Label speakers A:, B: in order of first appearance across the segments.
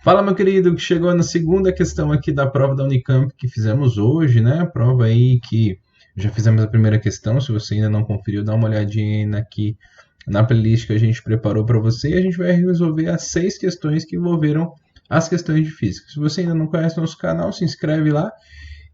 A: Fala, meu querido, que chegou na segunda questão aqui da prova da Unicamp que fizemos hoje, né? A prova aí que já fizemos a primeira questão. Se você ainda não conferiu, dá uma olhadinha aqui na playlist que a gente preparou para você. E a gente vai resolver as 6 questões que envolveram as questões de física. Se você ainda não conhece nosso canal, se inscreve lá.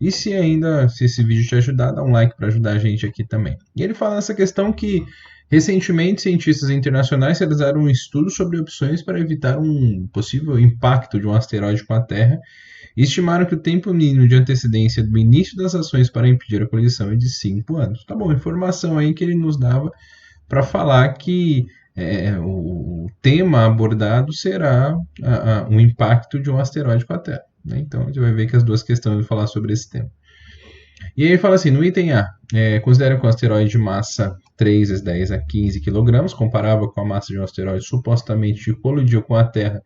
A: E se esse vídeo te ajudar, dá um like para ajudar a gente aqui também. E ele fala nessa questão que recentemente cientistas internacionais realizaram um estudo sobre opções para evitar um possível impacto de um asteroide com a Terra e estimaram que o tempo mínimo de antecedência do início das ações para impedir a colisão é de 5 anos. Tá bom, informação aí que ele nos dava para falar que o tema abordado será o impacto de um asteroide com a Terra. Né? Então, a gente vai ver que as duas questões vão falar sobre esse tema. E aí fala assim, no item A, considera que um asteroide de massa 3 vezes 10 a 15 kg, comparável com a massa de um asteroide supostamente colidiu com a Terra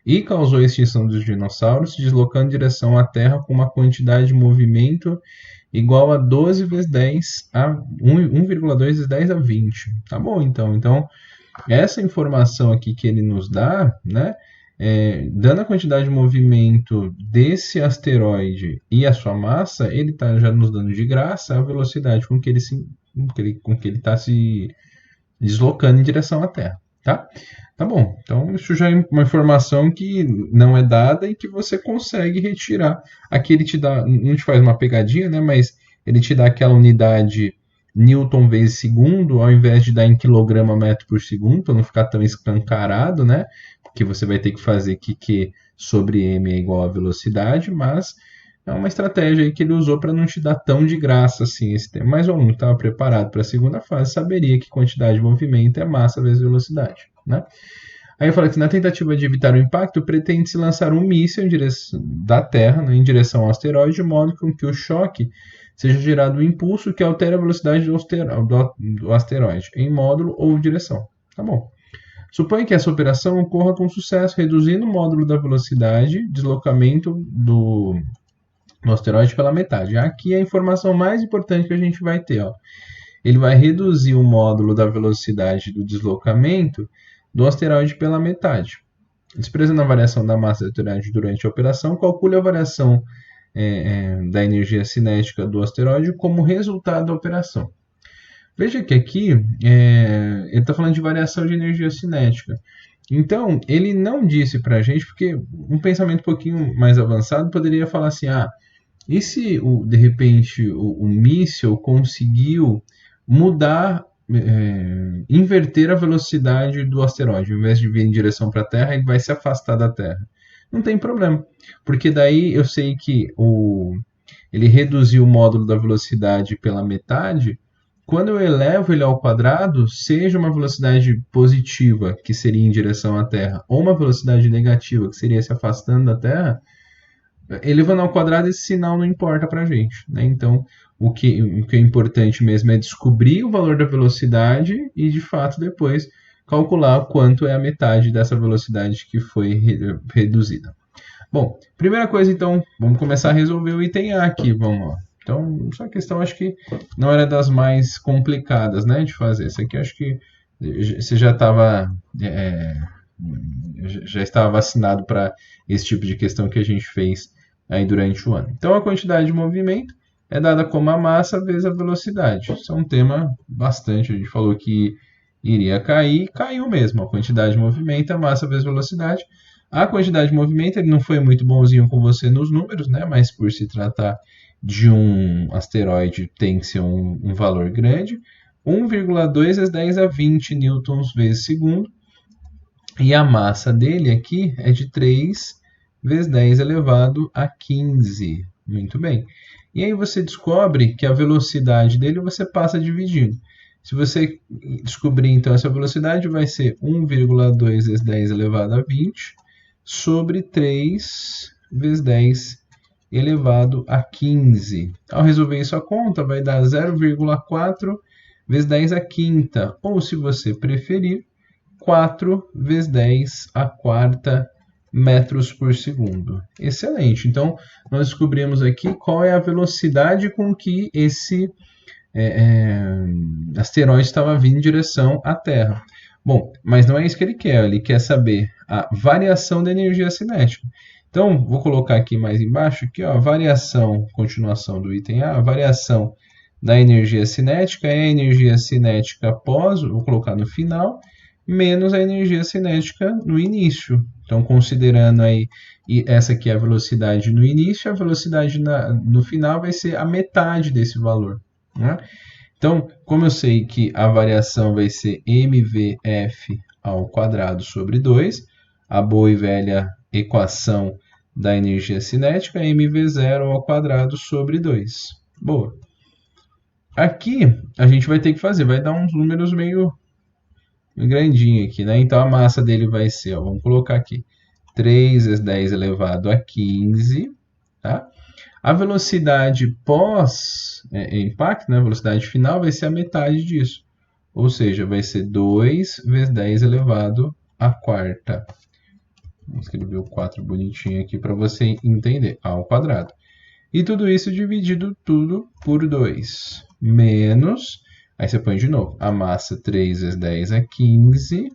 A: e causou a extinção dos dinossauros, se deslocando em direção à Terra com uma quantidade de movimento igual a 12 vezes 10 a 1,2 vezes 10 a 20. Tá bom, então. Então, essa informação aqui que ele nos dá, né, dando a quantidade de movimento desse asteroide e a sua massa, ele está já nos dando de graça a velocidade com que ele está se deslocando em direção à Terra. Tá? Tá bom, então isso já é uma informação que não é dada e que você consegue retirar. Aqui ele te dá, não te faz uma pegadinha, né, mas ele te dá aquela unidade Newton vezes segundo, ao invés de dar em quilograma metro por segundo, para não ficar tão escancarado, né? Porque você vai ter que fazer que Q sobre M é igual a velocidade, mas é uma estratégia aí que ele usou para não te dar tão de graça assim esse tempo. Mas o aluno estava preparado para a segunda fase, saberia que quantidade de movimento é massa vezes velocidade, né? Aí eu falo que na tentativa de evitar o impacto, pretende-se lançar um míssil da Terra, né, em direção ao asteroide, de modo com que o choque seja gerado um impulso que altere a velocidade do asteroide, em módulo ou direção. Tá bom. Suponha que essa operação ocorra com sucesso, reduzindo o módulo da velocidade, deslocamento do asteroide pela metade. Aqui é a informação mais importante que a gente vai ter. Ó. Ele vai reduzir o módulo da velocidade do deslocamento do asteroide pela metade. Desprezando a variação da massa do asteroide durante a operação, calcule a variação da energia cinética do asteroide como resultado da operação. Veja que aqui ele está falando de variação de energia cinética. Então, ele não disse para a gente, porque um pensamento um pouquinho mais avançado poderia falar assim, e se de repente o míssil conseguiu mudar, inverter a velocidade do asteroide, ao invés de vir em direção para a Terra, ele vai se afastar da Terra. Não tem problema, porque daí eu sei que ele reduziu o módulo da velocidade pela metade. Quando eu elevo ele ao quadrado, seja uma velocidade positiva, que seria em direção à Terra, ou uma velocidade negativa, que seria se afastando da Terra, elevando ao quadrado, esse sinal não importa para a gente. Né? Então, o que é importante mesmo é descobrir o valor da velocidade e, de fato, depois calcular quanto é a metade dessa velocidade que foi reduzida. Bom, primeira coisa, então, vamos começar a resolver o item A aqui. Vamos lá. Então, essa questão acho que não era das mais complicadas, né, de fazer. Essa aqui acho que você já estava vacinado para esse tipo de questão que a gente fez aí durante o ano. Então, a quantidade de movimento é dada como a massa vezes a velocidade. Isso é um tema bastante, a gente falou que iria cair, caiu mesmo. A quantidade de movimento, a massa vezes a velocidade. A quantidade de movimento, ele não foi muito bonzinho com você nos números, né? Mas por se tratar de um asteroide, tem que ser um valor grande. 1,2 vezes 10 a 20 newtons vezes segundo. E a massa dele aqui é de 3 vezes 10 elevado a 15. Muito bem. E aí você descobre que a velocidade dele você passa dividindo. Se você descobrir, então, essa velocidade vai ser 1,2 vezes 10 elevado a 20 sobre 3 vezes 10 elevado a 15. Ao resolver isso a conta, vai dar 0,4 vezes 10 a quinta, ou se você preferir, 4 vezes 10 a quarta metros por segundo. Excelente. Então, nós descobrimos aqui qual é a velocidade com que esse asteroide estava vindo em direção à Terra. Bom, mas não é isso que ele quer. Ele quer saber a variação da energia cinética. Então, vou colocar aqui mais embaixo, aqui, ó, a variação, continuação do item A, a variação da energia cinética é a energia cinética após, vou colocar no final, menos a energia cinética no início. Então, considerando aí, essa aqui é a velocidade no início, a velocidade no final vai ser a metade desse valor, né? Então, como eu sei que a variação vai ser mvf ao quadrado sobre 2, a boa e velha equação da energia cinética é mv0 ao quadrado sobre 2. Boa. Aqui a gente vai ter que fazer, vai dar uns números meio grandinho aqui, né? Então a massa dele vai ser, ó, vamos colocar aqui, 3 vezes 10 elevado a 15, tá? A velocidade pós-impacto, né, a velocidade final, vai ser a metade disso. Ou seja, vai ser 2 vezes 10 elevado à quarta. Vou escrever o 4 bonitinho aqui para você entender, ao quadrado. E tudo isso dividido tudo por 2. Menos, aí você põe de novo, a massa 3 vezes 10 é 15.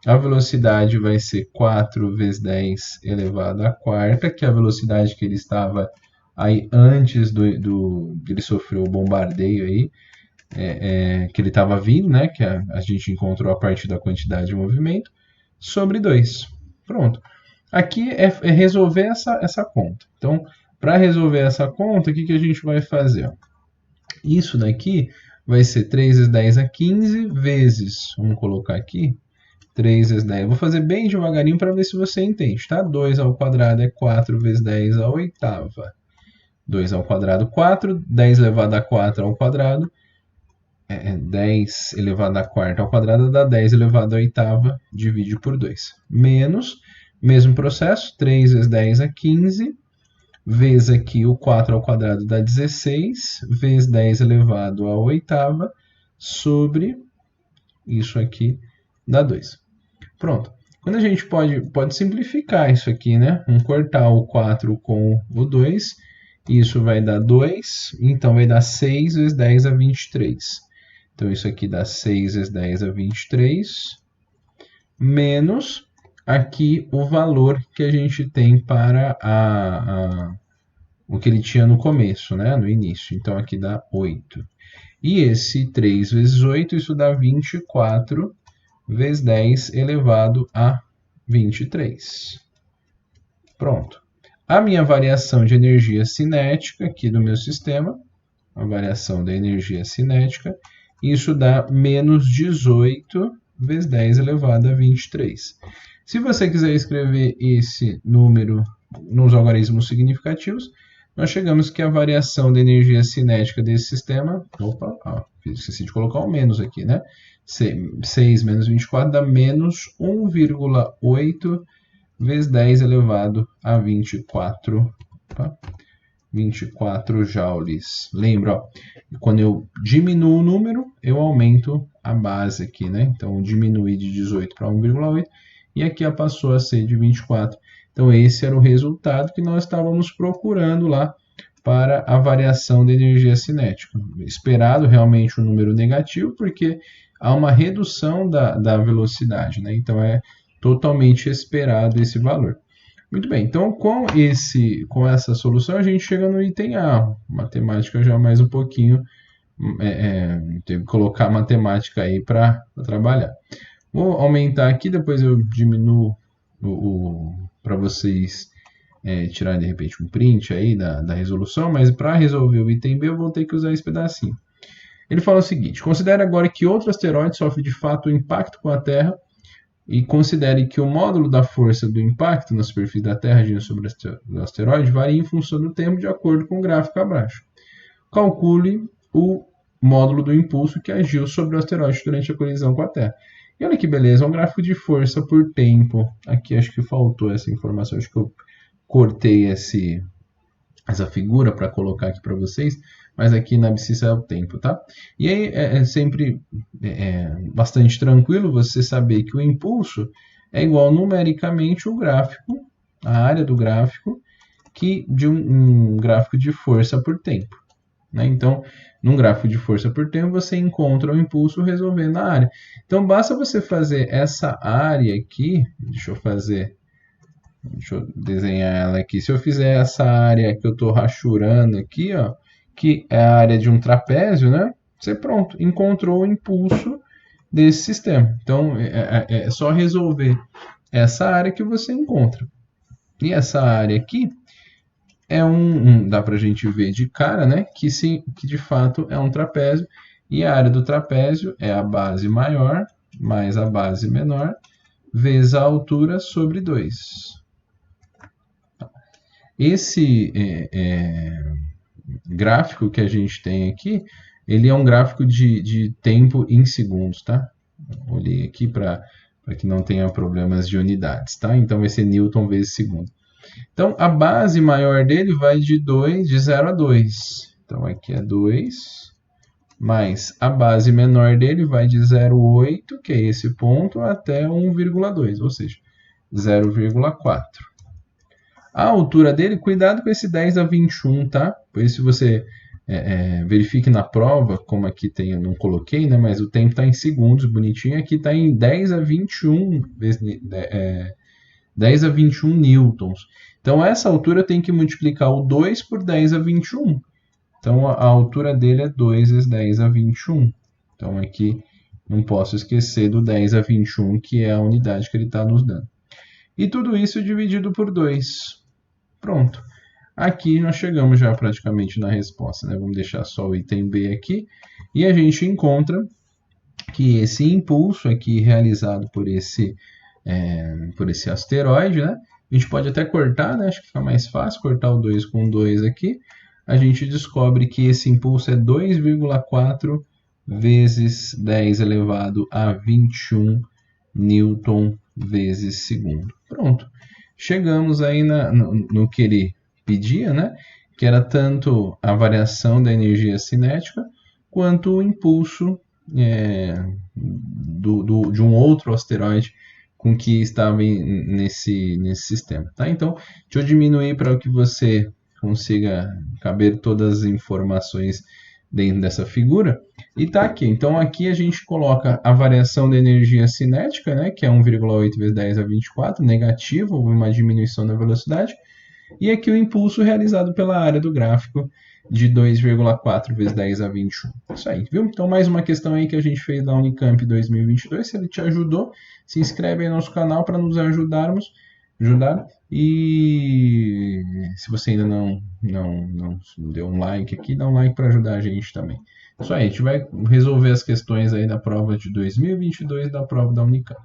A: A velocidade vai ser 4 vezes 10 elevado à quarta, que é a velocidade que ele estava aí antes ele sofreu o bombardeio aí, que ele estava vindo, né? Que a gente encontrou a partir da quantidade de movimento, sobre 2. Pronto. Aqui é resolver essa conta. Então, para resolver essa conta, o que a gente vai fazer? Isso daqui vai ser 3 vezes 10 a 15 vezes, vamos colocar aqui, 3 vezes 10. Eu vou fazer bem devagarinho para ver se você entende, tá? 2 ao quadrado é 4 vezes 10 à oitava. 2 ao quadrado, 4. 10 elevado a 4 ao quadrado. 10 elevado a quarta ao quadrado dá 10 elevado à oitava, divide por 2. Menos, mesmo processo, 3 vezes 10 é 15. Vezes aqui o 4 ao quadrado dá 16. Vezes 10 elevado à oitava, sobre isso aqui dá 2. Pronto. Quando a gente pode simplificar isso aqui, né? Vamos cortar o 4 com o 2. Isso vai dar 2. Então, vai dar 6 vezes 10 a 23. Então, isso aqui dá 6 vezes 10 a 23. Menos aqui o valor que a gente tem para o que ele tinha no começo, né? No início. Então, aqui dá 8. E esse 3 vezes 8, isso dá 24 vezes 10 elevado a 23. Pronto. A minha variação de energia cinética aqui do meu sistema, a variação da energia cinética, isso dá menos 18 vezes 10 elevado a 23. Se você quiser escrever esse número nos algarismos significativos, nós chegamos que a variação da energia cinética desse sistema, esqueci de colocar o menos aqui, né? 6 menos 24 dá menos 1,8 vezes 10 elevado a 24, tá? 24 joules. Lembra, ó, quando eu diminuo o número, eu aumento a base aqui, né? Então, eu diminui de 18 para 1,8 e aqui passou a ser de 24. Então, esse era o resultado que nós estávamos procurando lá para a variação da energia cinética. Esperado realmente um número negativo, porque há uma redução da velocidade, né? Então, é totalmente esperado esse valor. Muito bem, então com essa solução a gente chega no item A. Matemática já mais um pouquinho, teve que colocar matemática aí para trabalhar. Vou aumentar aqui, depois eu diminuo para vocês tirarem de repente um print aí da resolução, mas para resolver o item B eu vou ter que usar esse pedacinho. Ele fala o seguinte: considere agora que outro asteroide sofre de fato o impacto com a Terra e considere que o módulo da força do impacto na superfície da Terra agindo sobre o asteroide varia em função do tempo de acordo com o gráfico abaixo. Calcule o módulo do impulso que agiu sobre o asteroide durante a colisão com a Terra. E olha que beleza, é um gráfico de força por tempo. Aqui acho que faltou essa informação, acho que eu cortei essa figura para colocar aqui para vocês, mas aqui na abscissa é o tempo, tá? E aí é sempre bastante tranquilo você saber que o impulso é igual numericamente o gráfico, a área do gráfico, de um gráfico de força por tempo. né? Então, num gráfico de força por tempo, você encontra o impulso resolvendo a área. Então, basta você fazer essa área aqui, deixa eu desenhar ela aqui. Se eu fizer essa área que eu estou rachurando aqui, ó, que é a área de um trapézio, né? Você pronto, encontrou o impulso desse sistema. Então, é só resolver essa área que você encontra. E essa área aqui dá para a gente ver de cara, né? Que de fato é um trapézio. E a área do trapézio é a base maior mais a base menor vezes a altura sobre 2. Esse gráfico que a gente tem aqui, ele é um gráfico de tempo em segundos, tá? Olhei aqui para que não tenha problemas de unidades, tá? Então vai ser Newton vezes segundo. Então a base maior dele vai de 0 a 2. Então aqui é 2, mais a base menor dele vai de 0,8, que é esse ponto, até 1,2, ou seja, 0,4. A altura dele, cuidado com esse 10 a 21, tá? Pois se você verifique na prova, como aqui tem, eu não coloquei, né? Mas o tempo está em segundos, bonitinho. Aqui está em 10 a 21, 10 a 21 newtons. Então, essa altura tem que multiplicar o 2 por 10 a 21. Então, a altura dele é 2 vezes 10 a 21. Então, aqui não posso esquecer do 10 a 21, que é a unidade que ele está nos dando. E tudo isso dividido por 2. Pronto. Aqui nós chegamos já praticamente na resposta, né? Vamos deixar só o item B aqui. E a gente encontra que esse impulso aqui realizado por esse asteroide, né? A gente pode até cortar, né? Acho que fica mais fácil cortar o 2 com 2 aqui. A gente descobre que esse impulso é 2,4 vezes 10 elevado a 21 newton vezes segundo. Pronto. Chegamos aí no que ele pedia, né? Que era tanto a variação da energia cinética quanto o impulso de um outro asteroide com que estava nesse sistema. Tá? Então, deixa eu diminuir para que você consiga caber todas as informações dentro dessa figura. E tá aqui. Então, aqui a gente coloca a variação da energia cinética, né, que é 1,8 vezes 10 a 24, negativo, houve uma diminuição da velocidade. E aqui o impulso realizado pela área do gráfico de 2,4 vezes 10 a 21. Isso aí, viu? Então, mais uma questão aí que a gente fez da Unicamp 2022. Se ele te ajudou, se inscreve aí no nosso canal para nos ajudar. E se você ainda não deu um like aqui, dá um like para ajudar a gente também. Isso aí, a gente vai resolver as questões aí da prova de 2022 da prova da Unicamp.